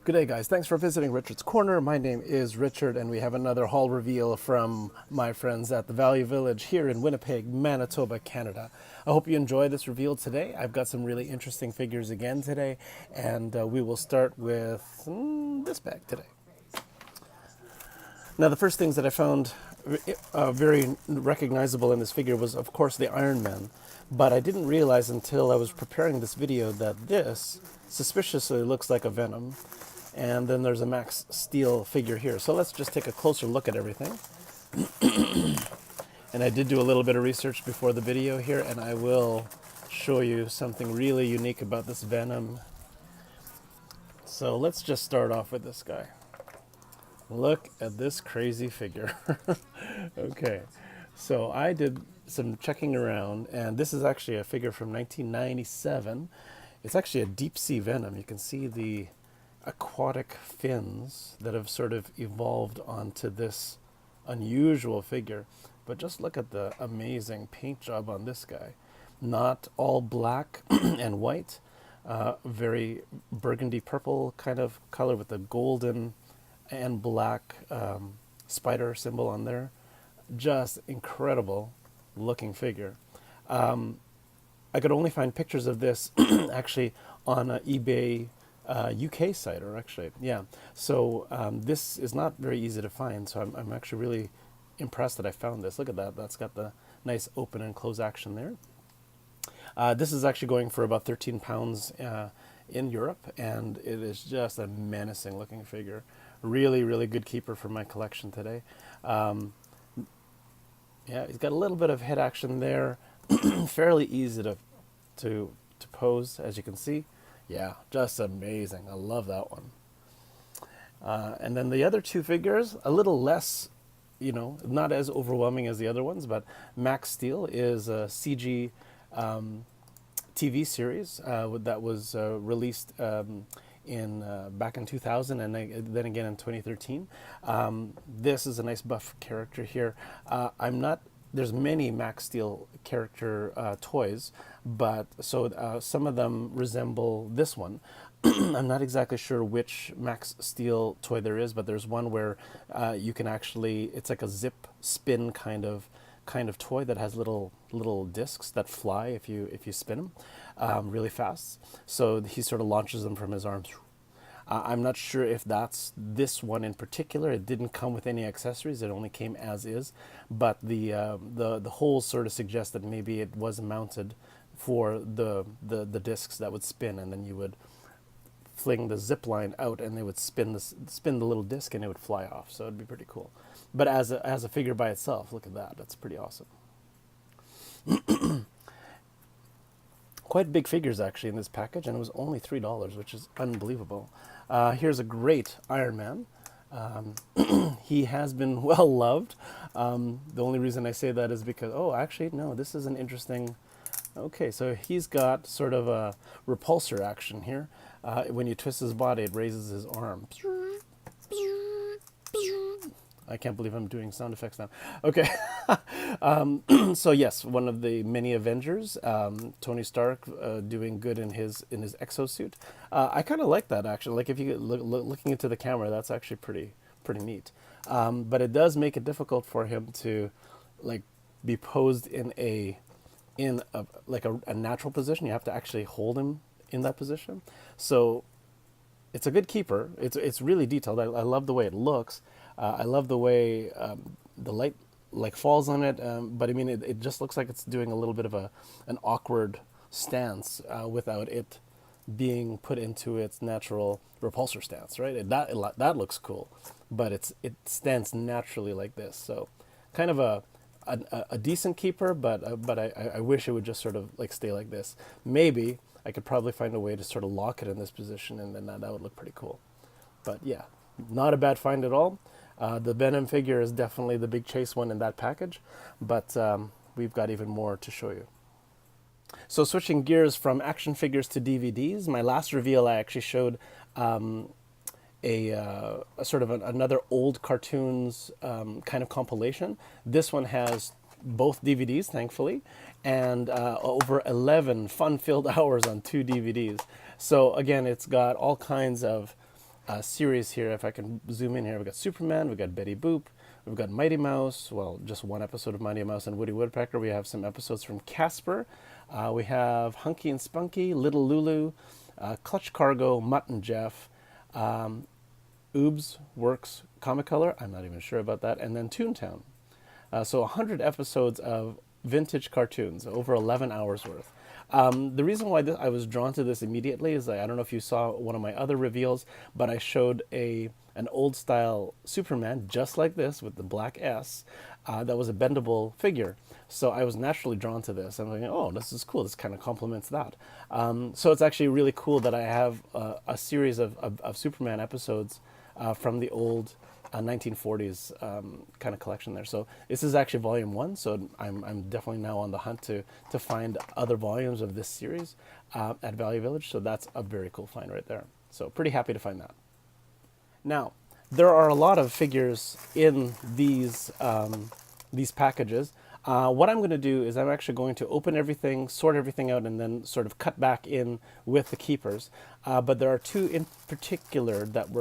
Good day, guys. Thanks for visiting Richard's Corner. My name is Richard, and we have another haul reveal from my friends at the Value Village here in Winnipeg, Manitoba, Canada. I hope you enjoy this reveal today. I've got some really interesting figures again today, and we will start with this bag today. Now, the first things that I found very recognizable in this figure was, of course, the Iron Man. But I didn't realize until I was preparing this video that this suspiciously looks like a Venom. And then there's a Max Steel figure here. So let's just take a closer look at everything. And I did do a little bit of research before the video here, and I will show you something really unique about this Venom. So let's just start off with this guy. Look at this crazy figure. Okay, so I did some checking around, and this is actually a figure from 1997. It's actually a deep sea Venom. You can see the aquatic fins that have sort of evolved onto this unusual figure. But just look at the amazing paint job on this guy. Not all black and white, very burgundy purple kind of color with the golden and black spider symbol on there. Just incredible looking figure. I could only find pictures of this actually on eBay UK site, or actually, yeah. So this is not very easy to find, so I'm actually really impressed that I found this. Look at that. That's got the nice open and close action there. This is actually going for about 13 pounds in Europe, and it is just a menacing looking figure. Really, really good keeper for my collection today. Yeah, he's got a little bit of head action there. Fairly easy to pose, as you can see. Yeah, just amazing. I love that one. And then the other two figures, a little less, not as overwhelming as the other ones, but Max Steel is a CG TV series that was released back in 2000 and then again in 2013. This is a nice buff character here. There's many Max Steel character toys, but so some of them resemble this one. I'm not exactly sure which Max Steel toy there is, but there's one where you can actually, it's like a zip spin kind of toy that has little discs that fly if you spin them really fast. So he sort of launches them from his arms. I'm not sure if that's this one in particular. It didn't come with any accessories. It only came as is. But the holes sort of suggest that maybe it was mounted for the discs that would spin, and then you would fling the zip line out, and they would spin the little disc, and it would fly off. So it'd be pretty cool. But as a figure by itself, look at that. That's pretty awesome. Quite big figures actually in this package, and it was only $3, which is unbelievable. Here's a great Iron Man. He has been well loved. The only reason I say that is because, actually, no, this is an interesting. Okay, so he's got sort of a repulsor action here. When you twist his body, it raises his arm. I can't believe I'm doing sound effects now. Okay. So yes, one of the many Avengers, Tony Stark, doing good in his exosuit. I kind of like that actually. Like if you looking into the camera, that's actually pretty neat. But it does make it difficult for him to like be posed in a natural position. You have to actually hold him in that position. So it's a good keeper. It's really detailed. I love the way it looks. I love the way the light like falls on it, but I mean it just looks like it's doing a little bit of an awkward stance without it being put into its natural repulsor stance, right? That looks cool, but it stands naturally like this. So kind of a decent keeper, but I wish it would just sort of like stay like this. Maybe I could probably find a way to sort of lock it in this position, and then that would look pretty cool. But yeah, not a bad find at all. The Venom figure is definitely the big chase one in that package, but we've got even more to show you. So switching gears from action figures to DVDs, my last reveal I actually showed a sort of another old cartoons kind of compilation. This one has both DVDs, thankfully, and over 11 fun-filled hours on 2 DVDs. So again, it's got all kinds of series here. If I can zoom in here, we've got Superman, we've got Betty Boop, we've got Mighty Mouse. Well, just one episode of Mighty Mouse and Woody Woodpecker. We have some episodes from Casper. We have Hunky and Spunky, Little Lulu, Clutch Cargo, Mutt and Jeff, Oobs Works Comic Color. I'm not even sure about that. And then Toontown. So 100 episodes of vintage cartoons, over 11 hours worth. The reason why I was drawn to this immediately is I don't know if you saw one of my other reveals, but I showed an old style Superman just like this with the black S that was a bendable figure. So I was naturally drawn to this. I'm like, oh, this is cool. This kind of complements that. So it's actually really cool that I have a series of Superman episodes from the old 1940s kind of collection there. So this is actually volume 1. So I'm definitely now on the hunt to find other volumes of this series at Value Village. So that's a very cool find right there. So pretty happy to find that. Now, there are a lot of figures in these packages. What I'm going to do is I'm actually going to open everything, sort everything out, and then sort of cut back in with the keepers. But there are two in particular that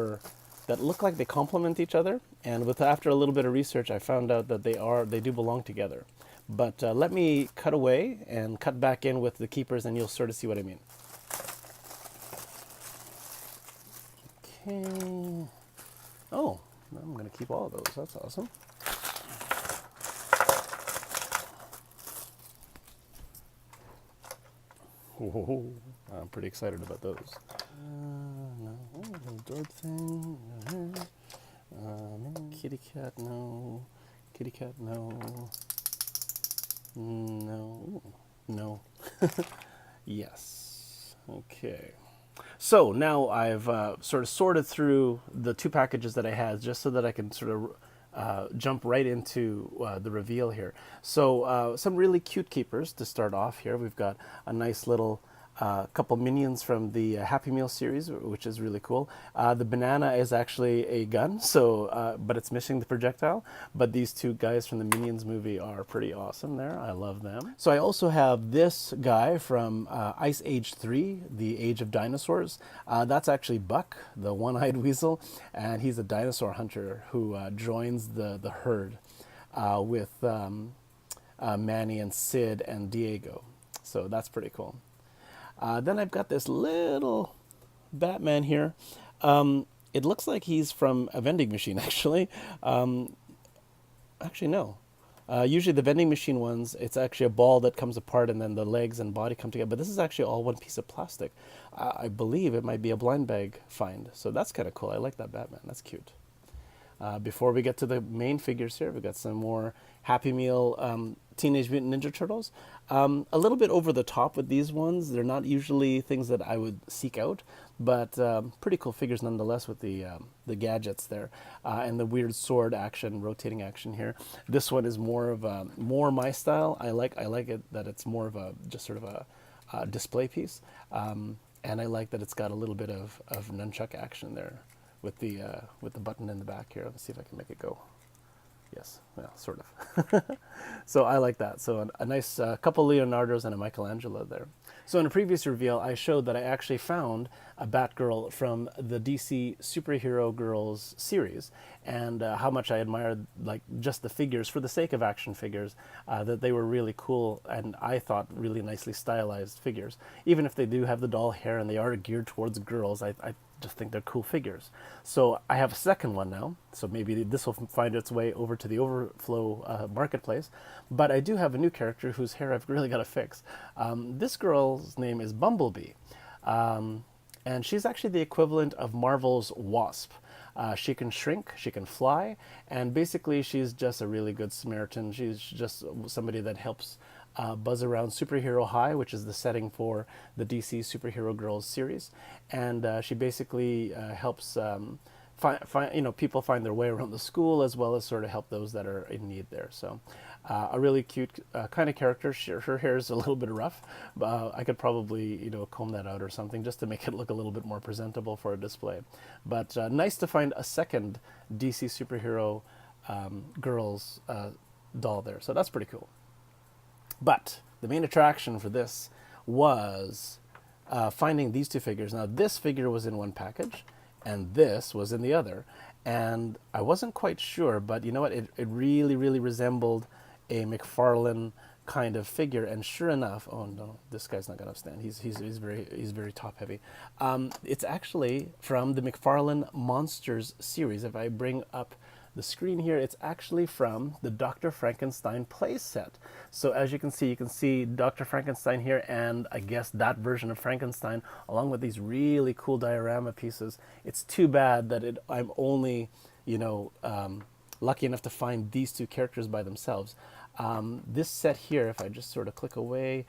look like they complement each other. And after a little bit of research, I found out that they do belong together. But let me cut away and cut back in with the keepers, and you'll sort of see what I mean. Okay. Oh, I'm going to keep all of those. That's awesome. Whoa, I'm pretty excited about those. No, little dog thing. Kitty cat, no. Kitty cat, no. No. No. Yes. Okay. So now I've sort of sorted through the two packages that I had just so that I can sort of jump right into the reveal here. So some really cute keepers to start off here. We've got a nice little couple minions from the Happy Meal series, which is really cool. The banana is actually a gun, so but it's missing the projectile. But these two guys from the Minions movie are pretty awesome there. I love them. So I also have this guy from Ice Age 3, The Age of Dinosaurs. That's actually Buck, the one-eyed weasel, and he's a dinosaur hunter who joins the herd with Manny and Sid and Diego. So that's pretty cool. Then I've got this little Batman here. It looks like he's from a vending machine, actually. Actually, no. Usually the vending machine ones, it's actually a ball that comes apart and then the legs and body come together. But this is actually all one piece of plastic. I believe it might be a blind bag find. So that's kind of cool. I like that Batman. That's cute. Before we get to the main figures here, we've got some more Happy Meal Teenage Mutant Ninja Turtles. A little bit over the top with these ones. They're not usually things that I would seek out, but pretty cool figures nonetheless with the gadgets there and the weird sword action, rotating action here. This one is more of more my style. I like it that it's more of a just sort of a display piece, and I like that it's got a little bit of nunchuck action there with the button in the back here. Let's see if I can make it go. Yes, well, sort of. So I like that. So a nice couple Leonardos and a Michelangelo there. So in a previous reveal, I showed that I actually found a Batgirl from the DC Superhero Girls series, and how much I admired like just the figures for the sake of action figures, that they were really cool and I thought really nicely stylized figures. Even if they do have the doll hair and they are geared towards girls, I just think they're cool figures. So I have a second one now, so maybe this will find its way over to the Overflow marketplace. But I do have a new character whose hair I've really got to fix. This girl's name is Bumblebee, and she's actually the equivalent of Marvel's Wasp. She can shrink, she can fly, and basically she's just a really good Samaritan. She's just somebody that helps buzz around Superhero High, which is the setting for the DC Superhero Girls series, and she basically helps people find their way around the school, as well as sort of help those that are in need there. So a really cute kind of character. Her hair is a little bit rough, but I could probably comb that out or something just to make it look a little bit more presentable for a display. But nice to find a second DC Superhero Girls doll there. So that's pretty cool. But the main attraction for this was finding these two figures. Now, this figure was in one package, and this was in the other. And I wasn't quite sure, but you know what? It really, really resembled a McFarlane kind of figure. And sure enough, oh no, this guy's not gonna stand. He's very top heavy. It's actually from the McFarlane Monsters series. If I bring up the screen here, it's actually from the Dr. Frankenstein play set. So as you can see Dr. Frankenstein here, and I guess that version of Frankenstein, along with these really cool diorama pieces. It's too bad that I'm only, you know, lucky enough to find these two characters by themselves. This set here, if I just sort of click away,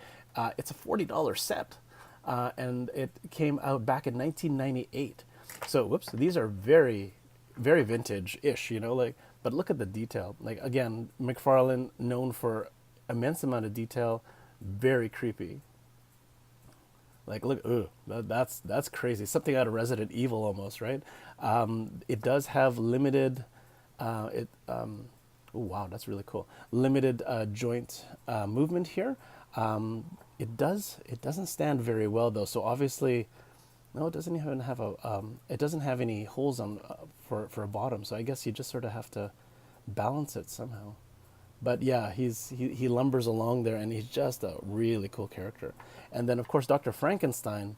it's a $40 set, and it came out back in 1998. So, whoops, these are very, very vintage-ish, you know, like, but look at the detail. Like, again, McFarlane, known for immense amount of detail, very creepy. Like, look, ooh, that's crazy. Something out of Resident Evil almost, right? It does have limited, oh wow, that's really cool. Limited joint movement here. It doesn't stand very well though. So obviously, no, it doesn't even have it doesn't have any holes on for a bottom. So I guess you just sort of have to balance it somehow. But yeah, he lumbers along there, and he's just a really cool character. And then of course Dr. Frankenstein,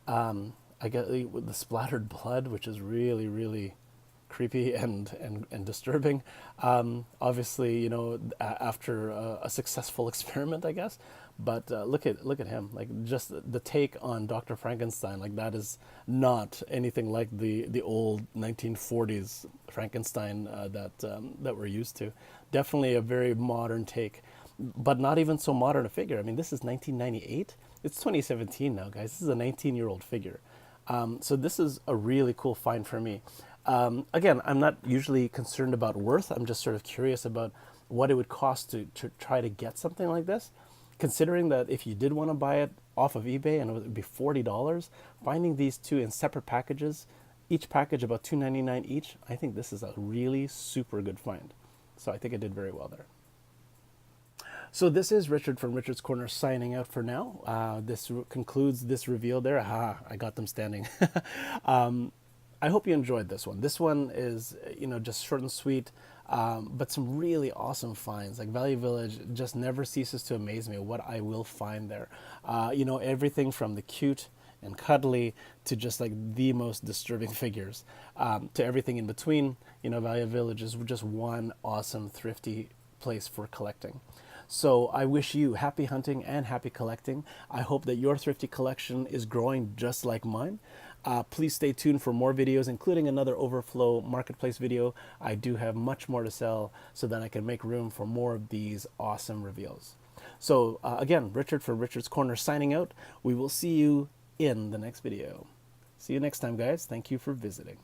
I get with the splattered blood, which is really really creepy and disturbing. Obviously, you know, after a successful experiment, I guess. But look at him, like just the take on Dr. Frankenstein, like that is not anything like the old 1940s Frankenstein that we're used to. Definitely a very modern take, but not even so modern a figure. I mean, this is 1998. It's 2017 now, guys. This is a 19-year-old figure. So this is a really cool find for me. Again, I'm not usually concerned about worth. I'm just sort of curious about what it would cost to try to get something like this. Considering that if you did want to buy it off of eBay and it would be $40, finding these two in separate packages, each package about $2.99 each, I think this is a really super good find. So I think I did very well there. So this is Richard from Richard's Corner signing out for now. This concludes this reveal there. Aha, I got them standing. I hope you enjoyed this one. This one is, you know, just short and sweet, but some really awesome finds. Like Value Village just never ceases to amaze me what I will find there. You know, everything from the cute and cuddly to just like the most disturbing figures, to everything in between. You know, Value Village is just one awesome, thrifty place for collecting. So I wish you happy hunting and happy collecting. I hope that your thrifty collection is growing just like mine. Please stay tuned for more videos, including another Overflow Marketplace video. I do have much more to sell so that I can make room for more of these awesome reveals. So again, Richard from Richard's Corner signing out. We will see you in the next video. See you next time, guys. Thank you for visiting.